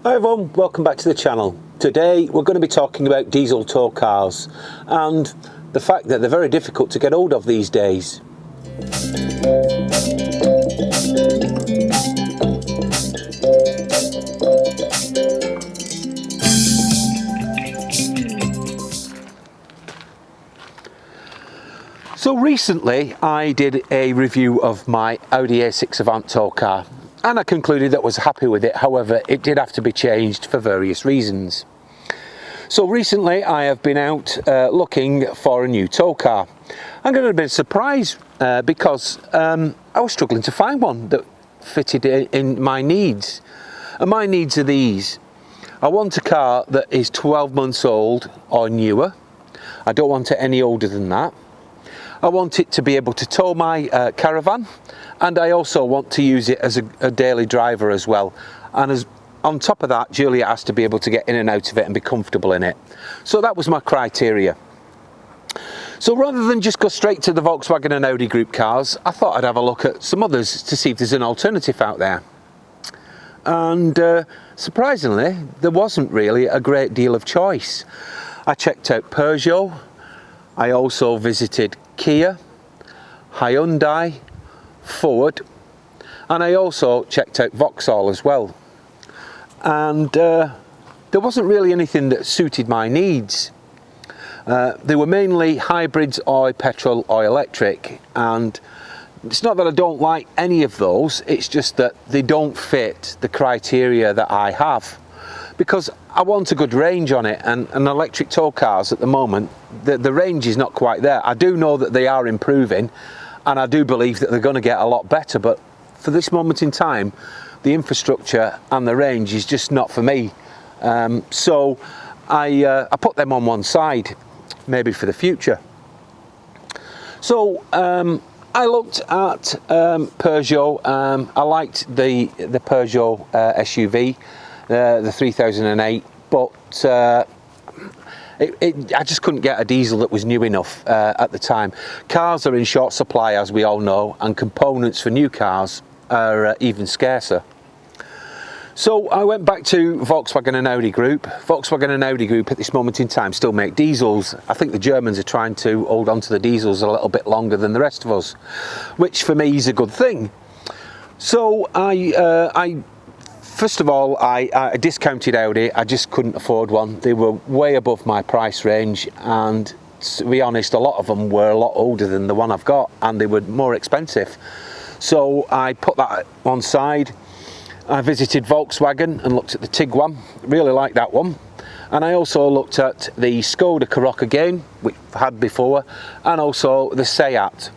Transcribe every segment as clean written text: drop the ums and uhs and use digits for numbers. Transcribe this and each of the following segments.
Hi everyone, welcome back to the channel. Today we're going to be talking about diesel tow cars and the fact that they're very difficult to get hold of these days. So recently I did a review of my Audi A6 Avant tow car and I concluded that I was happy with it. However, it did have to be changed for various reasons. So recently I have been out looking for a new tow car. I got a bit of surprise because I was struggling to find one that fitted in my needs. And my needs are these. I want a car that is 12 months old or newer. I don't want it any older than that. I want it to be able to tow my caravan, and I also want to use it as a daily driver as well. And on top of that, Juliet has to be able to get in and out of it and be comfortable in it. So that was my criteria. So rather than just go straight to the Volkswagen and Audi group cars, I thought I'd have a look at some others to see if there's an alternative out there. And surprisingly, there wasn't really a great deal of choice. I checked out Peugeot. I also visited Kia, Hyundai, Ford, and I also checked out Vauxhall as well. And there wasn't really anything that suited my needs. They were mainly hybrids or petrol or electric, and it's not that I don't like any of those, it's just that they don't fit the criteria that I have. Because I want a good range on it, and electric tow cars at the moment, the range is not quite there. I do know that they are improving, and I do believe that they're going to get a lot better, but for this moment in time, the infrastructure and the range is just not for me. So I put them on one side, maybe for the future. So I looked at Peugeot. I liked the Peugeot SUV. The 3008, but I just couldn't get a diesel that was new enough at the time. Cars are in short supply, as we all know, and components for new cars are even scarcer. So I went back to Volkswagen and Audi Group. Volkswagen and Audi Group at this moment in time still make diesels. I think the Germans are trying to hold on to the diesels a little bit longer than the rest of us, which for me is a good thing. So First of all, I discounted Audi. I just couldn't afford one. They were way above my price range, and to be honest, a lot of them were a lot older than the one I've got, and they were more expensive. So I put that one side. I visited Volkswagen and looked at the Tiguan. Really liked that one. And I also looked at the Skoda Karoq again, which I've had before, and also the Seat.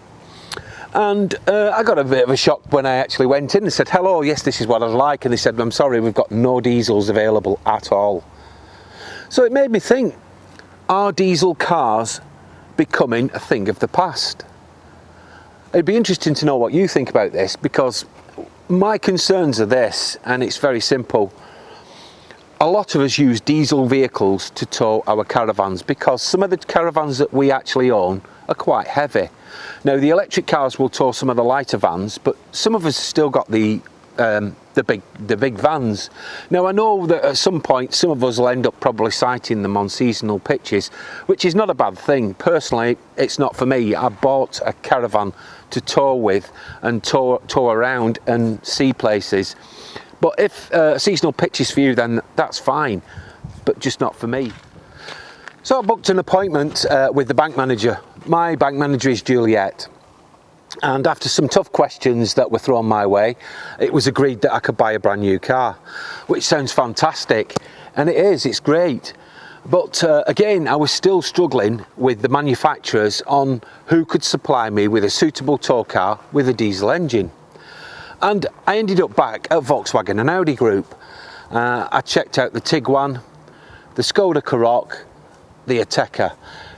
And I got a bit of a shock when I actually went in and said, hello, yes, this is what I'd like. And they said, I'm sorry, we've got no diesels available at all. So it made me think, are diesel cars becoming a thing of the past? It'd be interesting to know what you think about this, because my concerns are this, and it's very simple. A lot of us use diesel vehicles to tow our caravans because some of the caravans that we actually own are quite heavy. Now the electric cars will tow some of the lighter vans, but some of us have still got the big vans. Now I know that at some point some of us will end up probably sighting them on seasonal pitches, which is not a bad thing. Personally, it's not for me. I bought a caravan to tow with and tow around and see places. But if seasonal pitch is for you, then that's fine, but just not for me. So I booked an appointment with the bank manager. My bank manager is Juliet. And after some tough questions that were thrown my way, it was agreed that I could buy a brand new car, which sounds fantastic. And it is, it's great. But again, I was still struggling with the manufacturers on who could supply me with a suitable tow car with a diesel engine. And I ended up back at Volkswagen and Audi Group. I checked out the Tiguan, the Skoda Karoq, the Ateca.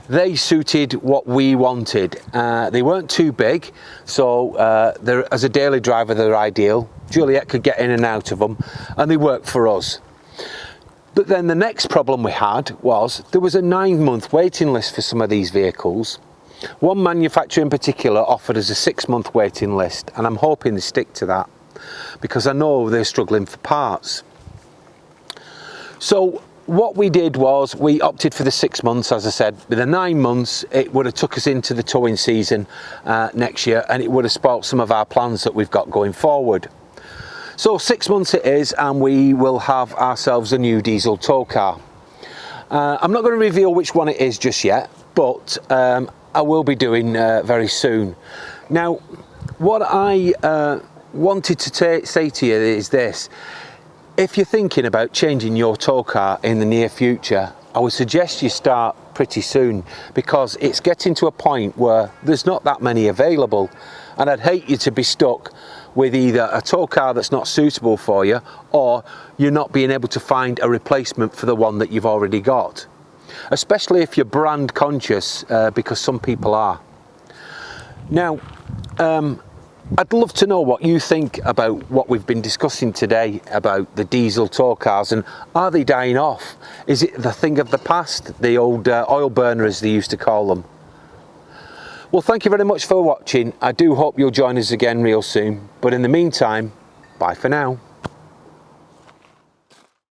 They suited what we wanted. They weren't too big, so as a daily driver they're ideal. Juliet could get in and out of them, and they worked for us. But then the next problem we had was there was a 9-month waiting list for some of these vehicles. One manufacturer in particular offered us a 6-month waiting list, and I'm hoping they stick to that because I know they're struggling for parts. So what we did was we opted for the 6 months, as I said. With the 9 months, it would have took us into the towing season next year, and it would have spoilt some of our plans that we've got going forward. So 6 months it is, and we will have ourselves a new diesel tow car. I'm not going to reveal which one it is just yet, but I will be doing very soon. Now, what I wanted to say to you is this. If you're thinking about changing your tow car in the near future, I would suggest you start pretty soon, because it's getting to a point where there's not that many available, and I'd hate you to be stuck with either a tow car that's not suitable for you, or you're not being able to find a replacement for the one that you've already got, especially if you're brand conscious, because some people are. Now, I'd love to know what you think about what we've been discussing today about the diesel tow cars, and are they dying off? Is it the thing of the past, the old oil burner as they used to call them? Well, thank you very much for watching. I do hope you'll join us again real soon, but in the meantime, bye for now.